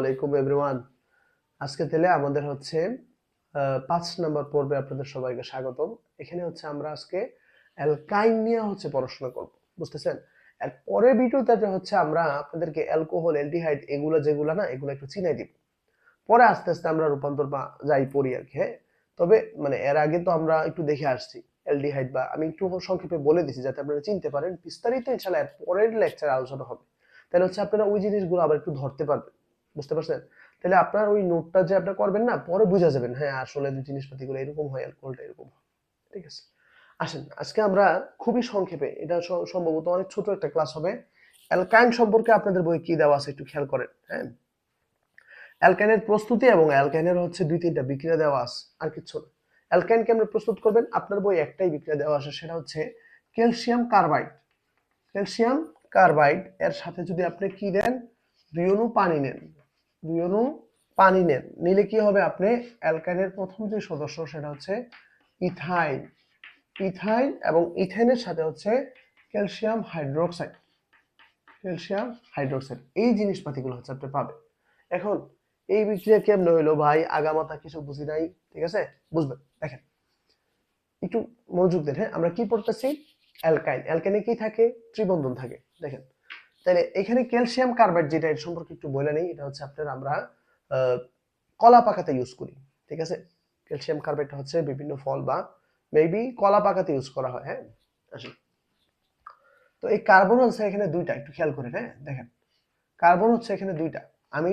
আলাইকুম এভরিওয়ান। আজকে তাহলে আমাদের হচ্ছে 5 নম্বর পর্বে আপনাদের সবাইকে স্বাগতম। এখানে হচ্ছে আমরা আজকে অ্যালকাইন নিয়ে হচ্ছে পড়াশোনা করব, বুঝতেছেন? এর পরের ভিডিওটাতে হচ্ছে আমরা আপনাদেরকে অ্যালকোহল, অ্যালডিহাইড এগুলো যেগুলো না এগুলো একটু চিনাই দিব। পরে আস্তে আস্তে আমরা রূপান্তর বা যাই পড়ি আর কি। হ্যাঁ, তবে মানে এর আগে তো আমরা একটু দেখে আসছি অ্যালডিহাইড, বা আমি একটু সংক্ষেপে বলে দিছি যাতে আপনারা চিনতে পারেন। বিস্তারিত ইনশাআল্লাহ এর পরের লেকচারে আলোচনা হবে। তাহলে হচ্ছে আপনারা ওই জিনিসগুলো আবার একটু ধরতে পারবেন, বুঝতে পারছেন? তাহলে আপনার ওই নোটটা যে আপনি করবেন না, পরে বুঝা যাবেন হ্যাঁ আসলে জিনিসপাতিগুলো এরকম হয়, অ্যালকোহলটা এরকম হয়। ঠিক আছে, আসেন আজকে আমরা খুবই সংক্ষেপে, এটা সম্ভবত অনেক ছোট একটা ক্লাস হবে। অ্যালকাইন সম্পর্কে আপনাদের বই কি দেওয়া আছে একটু খেয়াল করেন। হ্যাঁ, অ্যালকাইনের প্রস্তুতি এবং অ্যালকাইনের হচ্ছে 2-3টা বিক্রিয়া দেওয়া আছে, আর কিছু না। অ্যালকাইন কেমনে প্রস্তুত করবেন, আপনার বই একটাই বিক্রিয়া দেওয়া আছে, সেটা হচ্ছে ক্যালসিয়াম কার্বাইড। ক্যালসিয়াম কার্বাইড এর সাথে যদি আপনি কি দেন, 2 অণু পানি নেন, 2 অণু পানি নেন, নিলে কি হবে, আপনি অ্যালকাইনের প্রথম যে সদস্য সেটা হচ্ছে ইথাইন। ইথাইন এবং ইথেনের সাথে হচ্ছে ক্যালসিয়াম হাইড্রোক্সাইড। ক্যালসিয়াম হাইড্রোক্সাইড এই জিনিসপাতিগুলো হচ্ছে আপনি পাবেন। এখন এই বিক্রিয়া কেমনে হইলো ভাই, আগামাথা কিছু বুঝি নাই, ঠিক আছে? বুঝবেন, দেখেন একটু মনোযোগ দেন। হ্যাঁ, আমরা কি পড়তেছি, অ্যালকাইন। অ্যালকাইনে কি থাকে, ত্রিবন্ধন থাকে। দেখেন তাহলে এখানে ক্যালসিয়াম কার্বাইড যেটা, এর সম্পর্কে একটু বলে নেই। এটা হচ্ছে আপনার আমরা কলা পাকাতে ইউজ করি, ঠিক আছে? ক্যালসিয়াম কার্বাইডটা হচ্ছে বিভিন্ন ফল বা মেবি কলা পাকাতে ইউজ করা হয়। হ্যাঁ, আসলে তো এই কার্বন হচ্ছে এখানে দুইটা, একটু খেয়াল করেন। হ্যাঁ, দেখেন কার্বন হচ্ছে এখানে দুইটা, আমি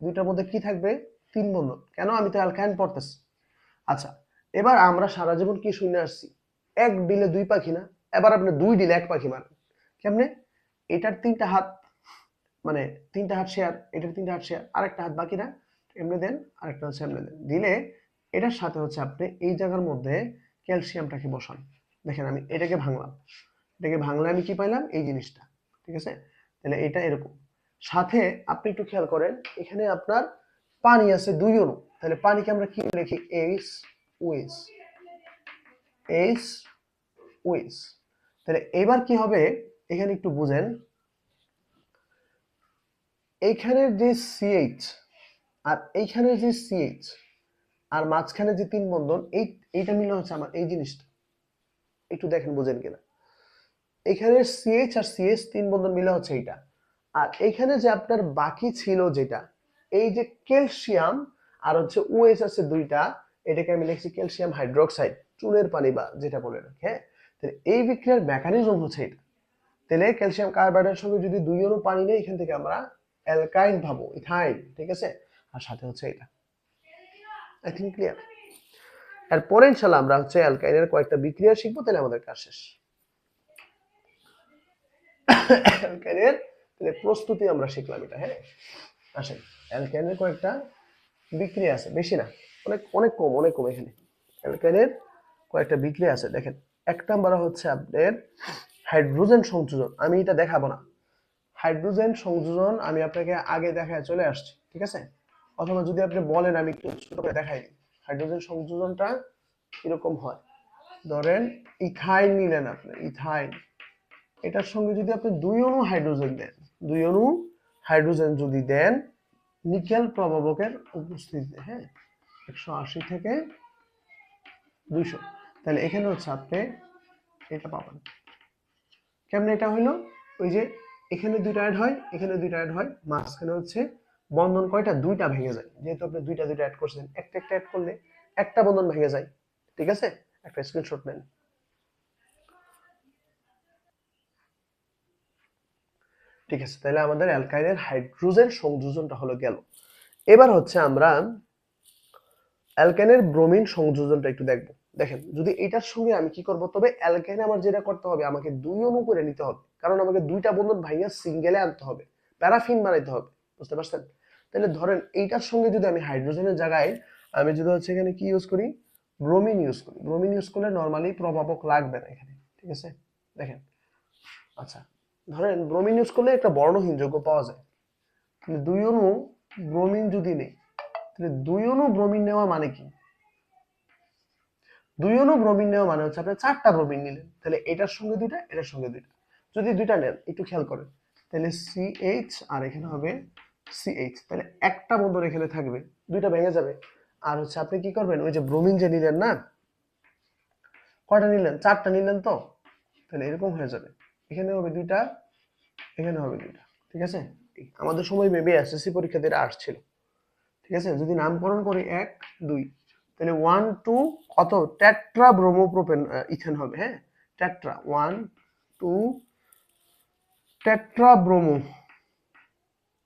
দুইটার মধ্যে কি থাকবে, 3 বন্ধন। কেন, আমি তো অ্যালকাইন পড়তেছি। আচ্ছা, এবার আমরা সারা জীবন কি শুনে আসছি, এক ডিলে 2 পাখি না। এবার আপনি 2 ডিলে 1 পাখি মারেন, কেমনে? এটার 3টা হাত, মানে 3টা হাত শেয়ার, এটার 3টা হাত শেয়ার, আরেকটা হাত বাকি না, এমনি দেন, আরেকটা হচ্ছে এমনি দেন, দিলে এটার সাথে হচ্ছে আপনি এই জায়গার মধ্যে ক্যালসিয়ামটাকে বসান। দেখেন আমি এটাকে ভাঙলাম, এটাকে ভাঙলে আমি কি পাইলাম, এই জিনিসটা, ঠিক আছে? তাহলে এটা এরকম। সাথে আপনি একটু খেয়াল করেন, এখানে আপনার পানি আছে 2 অণু, তাহলে পানিকে আমরা কি লিখি, এইচ ওএইচ, এইচ ওএইচ। তাহলে এবার কি হবে, এখানে একটু বুঝেন, এইখানের যে সিএইচ আর এইখানের যে সিএইচ আর মাঝখানে যে 3 বন্ধন, এইটা মিলে হচ্ছে আমার এই জিনিসটা। একটু দেখেন বুঝেন কিনা, এখানে সিএইচ আর সিএইচ 3 বন্ধন মিলে হচ্ছে এইটা। আর এইখানে যে আপনার বাকি ছিল যেটা, এই যে ক্যালসিয়াম আর হচ্ছে ওএইচ আছে দুইটা, এটাকে আমি লিখছি ক্যালসিয়াম হাইড্রোক্সাইড, চুনের পানি বা যেটা বলে রাখি। হ্যাঁ, তাহলে এই বিক্রিয়ার মেকানিজম হচ্ছে এটা। তাহলে ক্যালসিয়াম কার্বাইডের সঙ্গে যদি 2 অণু পানি নেই, এখান থেকে আমরা অ্যালকাইন পাবো, ইথাইন, ঠিক আছে? আর সাথে হচ্ছে এটা। I think clear. এরপরে ইনশাআল্লাহ আমরা হচ্ছে অ্যালকাইনের কয়েকটা বিক্রিয়া শিখবো, তাহলে আমাদের কাজ শেষ। অ্যালকাইনের তাহলে প্রস্তুতি আমরা শিখলাম এটা। হ্যাঁ, আসেন অ্যালকাইনের কয়েকটা বিক্রিয়া আছে, বেশি না, অনেক অনেক কম, অনেক কম। এখানে অ্যালকাইনের কয়েকটা বিক্রিয়া আছে, দেখেন। এক নাম্বার হচ্ছে আপনার হাইড্রোজেন সংযোজন। আমি এটা দেখাবো না, হাইড্রোজেন সংযোজন আমি আপনাকে আগে দেখায় চলে আসছি, ঠিক আছে? অথবা যদি আপনি বলেন আমি একটু ছোট করে দেখাই দিই, হাইড্রোজেন সংযোজনটা কিরকম হয়। ধরেন ইথাইন নিলেন আপনি, ইথাইন, এটার সঙ্গে যদি আপনি 2 অণু হাইড্রোজেন দেন, 2 অণু হাইড্রোজেন যদি দেন নিকেল প্রভাবকের উপস্থিতিতে, হ্যাঁ, 180 থেকে 200, তাহলে এখানে হচ্ছে আপনি এটা পাবেন। কেমনে এটা হইলো, ওই যে এখানে 2টা অ্যাড হয়, এখানে 2টা অ্যাড হয়, মাঝখানে হচ্ছে বন্ধন কয়টা, 2টা ভেঙে যায়। যেহেতু আপনি 2টা অ্যাড করছেন, একটা অ্যাড করলে একটা বন্ধন ভেঙে যায়, ঠিক আছে? একটা স্ক্রিনশট নেন। ঠিক আছে, তাহলে আমাদের অ্যালকাইনের হাইড্রোজেন সংযোজনটা হলো গেল। এবার হচ্ছে আমরা অ্যালকাইনের ব্রোমিন সংযোজনটা একটু দেখব। দেখেন যদি এটার সঙ্গে আমি কি করব, তবে অ্যালকাইনে আমার যেটা করতে হবে, আমাকে 2 অণু করে নিতে হবে, কারণ আমাকে 2টা বন্ধন ভাঙিয়ে সিঙ্গেলে আনতে হবে, প্যারাফিন বানাইতে হবে, বুঝতে পারছেন? তাহলে ধরেন এইটার সঙ্গে যদি আমি হাইড্রোজেনের জায়গায় আমি যদি হচ্ছে এখানে কি ইউজ করি, ব্রোমিন ইউজ করি। ব্রোমিন ইউজ করলে নরমালি প্রভাবক লাগবে না এখানে, ঠিক আছে? দেখেন, আচ্ছা ধরেন ব্রোমিন ইউজ করলে একটা বর্ণহীন যৌগ পাওয়া যায়। তাহলে 2 অণু ব্রোমিন যদি নেই, তাহলে 2 অণু ব্রোমিন নেওয়া মানে কি, 2 অণু ব্রোমিন নেওয়া মানে হচ্ছে আপনি 4টা ব্রোমিন নিলেন, তাহলে এটার সঙ্গে 2টা, এটার সঙ্গে 2টা। যদি 2টা নেন একটু খেয়াল করেন, তাহলে সিএইচ আর এখানে হবে CH, তাহলে একটা বন্ধন এখানে থাকবে, দুইটা ভেঙে যাবে। আর হচ্ছে আপনি কি করবেন, ওই যে ব্রোমিন যে নিলেন না, কয়টা নিলেন, 4টা নিলেন তো, তাহলে এরকম হয়ে যাবে, এখানে হবে দুইটা, এখানে হবে দুইটা। ঠিক আছে, আমাদের সময় মেবি এসএসসি পরীক্ষাতে এটা আসছিল। ঠিক আছে, যদি নামকরণ করি 1 2, তাহলে 1 2 কত, টেট্রা ব্রোমোপ্রোপেন ইথেন হবে। হ্যাঁ, টেট্রা 1 2 টেট্রা ব্রোমো,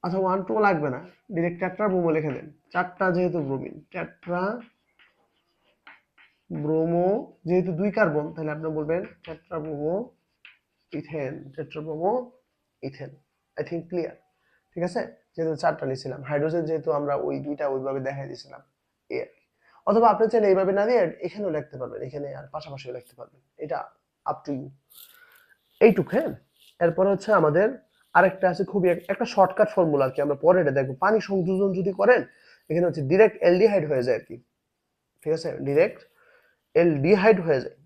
আচ্ছা 1 2 লাগবে না, ডিরেক্ট টেট্রা ব্রোমো লিখে দেন, 4টা যেহেতু ব্রোমিন, টেট্রা ব্রোমো, যেহেতু 2 কার্বন তাহলে আপনি বলবেন tetrabromoethane, tetrabromoethane. I think clear. ঠিক আছে, যেহেতু 4টা নিয়েছিলাম, হাইড্রোজেন যেহেতু আমরা ওই দুইটা ওইভাবে দেখাই দিয়েছিলাম, এই আর কি। অথবা আপনি চাইলে এইভাবে না দিয়ে এখানেও লিখতে পারবেন, এখানে আর পাশাপাশিও লিখতে পারবেন, এটা আপ টু ইউ। এইটুক। হ্যাঁ, এরপর হচ্ছে আমাদের আরেকটা আছে, খুবই একটা শর্টকাট ফর্মুলা আর কি, আমরা পরে এটা দেখবো। পানি সংযোজন যদি করেন, এখানে হচ্ছে ডিরেক্ট অ্যালডিহাইড হয়ে যায় আর কি। ঠিক আছে, ডিরেক্ট অ্যালডিহাইড হয়ে যায়।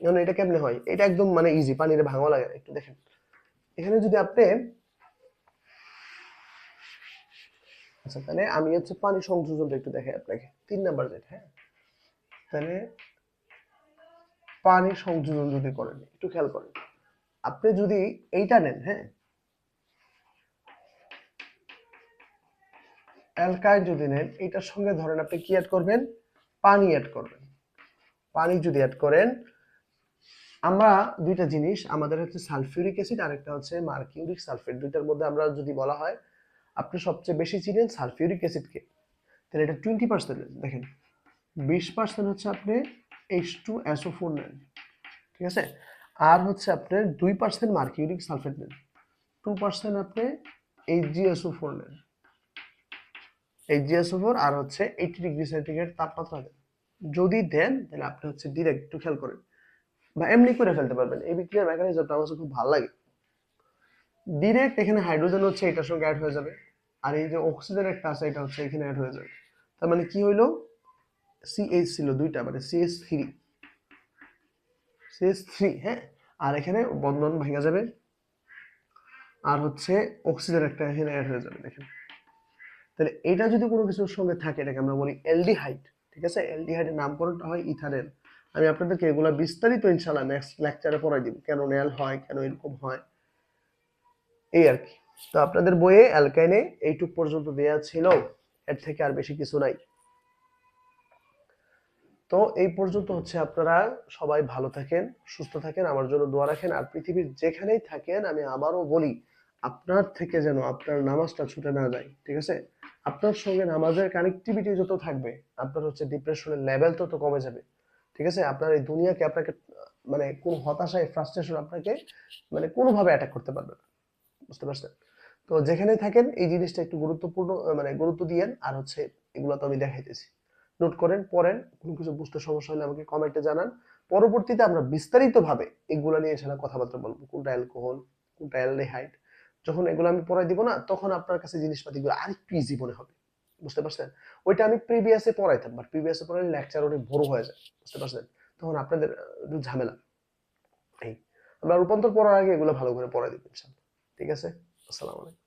এখন এটা কেমনে হয়, এটা একদম মানে ইজি, পানিতে ভাঙা লাগে না। একটু দেখেন, এখানে যদি আপনি, আচ্ছা তাহলে আমি হচ্ছে পানি সংযোজনটা একটু দেখাই আপনাকে, 3 নাম্বার যেটা। হ্যাঁ, তাহলে পানি সংযোজন যদি করেন, একটু খেয়াল করেন, আপনি যদি এইটা নেন, হ্যাঁ অ্যালকাইল যদি নেন, এটার সঙ্গে ধরেন আপনি কি অ্যাড করবেন, পানি অ্যাড করবেন। পানি যদি অ্যাড করেন, আমরা দুইটা জিনিস, আমাদের হচ্ছে সালফিউরিক অ্যাসিড আর একটা হচ্ছে মার্কিউরিক সালফেট, দুইটার মধ্যে আমরা যদি বলা হয় আপনি সবচেয়ে বেশি চিনেন সালফিউরিক অ্যাসিডকে, তাহলে এটা 20%। দেখেন 20% হচ্ছে আপনি H2SO4 নেন। ঠিক আছে, আর হচ্ছে আপনার 2% মার্কিউরিক সালফেট নেন, 2% আপনি HgSO4 নেন, HgSO4, আর হচ্ছে 80°C তাপমাত্রা দেন। যদি দেন তাহলে আপনি হচ্ছে ডিরেক্ট, একটু খেয়াল করেন বা এমনি করে ফেলতে পারবেন, এই বিক্রিয়ার মেকানিজমটা আমার খুব ভালো লাগে। ডিরেক্ট এখানে হাইড্রোজেন হচ্ছে এটার সঙ্গে অ্যাড হয়ে যাবে, আর এই যে অক্সিজেন একটা আছে এটা হচ্ছে এখানে অ্যাড হয়ে যাবে। তার মানে কি হইলো, CH ছিল দুইটা, মানে CH3, হ্যাঁ, আর এখানে বন্ধন ভেঙে যাবে, আর হচ্ছে অক্সিজেন একটা এখানে অ্যাড হয়ে যাবে। দেখেন, তাহলে এটা যদি কোনো কিছুর সঙ্গে থাকে, এটাকে আমরা বলি অ্যালডিহাইড। ঠিক আছে, অ্যালডিহাইডের নামকরণটা হয় ইথানেল। আমি আপনাদেরকে এগুলা বিস্তারিত ইনশাআল্লাহ নেক্সট লেকচারে পড়াই দিব, কেন নেল হয়, কেন এরকম হয়, এই আর কি। তো আপনাদের বইয়ে অ্যালকাইনে এইটুক পর্যন্ত দেয়া ছিল, এর থেকে আর বেশি কিছু নাই। তো এই পর্যন্ত হচ্ছে, আপনারা সবাই ভালো থাকেন, সুস্থ থাকেন, আমার জন্য দোয়া রাখেন। আর পৃথিবীর যেখানেই থাকেন, আমি আবারও বলি, আপনার থেকে যেন আপনার নামাজটা ছুটে না যায়। ঠিক আছে, আপনার সঙ্গে নামাজের কানেক্টিভিটি যত থাকবে, আপনার হচ্ছে ডিপ্রেশনের লেভেল তত কমে যাবে। ঠিক আছে, আপনার এই দুনিয়াকে আপনাকে মানে কোন হতাশায়, ফ্রাস্ট্রেশন আপনাকে মানে কোনোভাবে অ্যাটাক করতে পারবে না। বুঝতে পারছেন? তো যেখানে থাকেন এই জিনিসটা একটু গুরুত্বপূর্ণ, মানে গুরুত্ব দিয়েন। আর হচ্ছে এগুলো তো আমি দেখাইতেছি, নোট করেন, পড়েন, কোনো কিছু বুঝতে সমস্যা হলে আমাকে কমেন্টে জানান। পরবর্তীতে আমরা বিস্তারিতভাবে এগুলা নিয়ে এসে কথাবার্তা বলবো, কোনটা অ্যালকোহল, কোনটা অ্যালডিহাইড। যখন এগুলো আমি পড়াই দিব না, তখন আপনার কাছে জিনিসপাতিগুলো আরেকটু ইজি মনে হবে। বুঝতে পারছেন? ওইটা আমি প্রিভিয়াসে পড়াইতাম, বাট প্রিভিয়াসে পড়াইলে লেকচার অনেক বড় হয়ে যায়। বুঝতে পারছেন? তখন আপনাদের একটু ঝামেলা। এই আমরা রূপান্তর পড়ার আগে এগুলো ভালো করে পড়াই দিব ইনশাআল্লাহ। ঠিক আছে, আসসালামু আলাইকুম।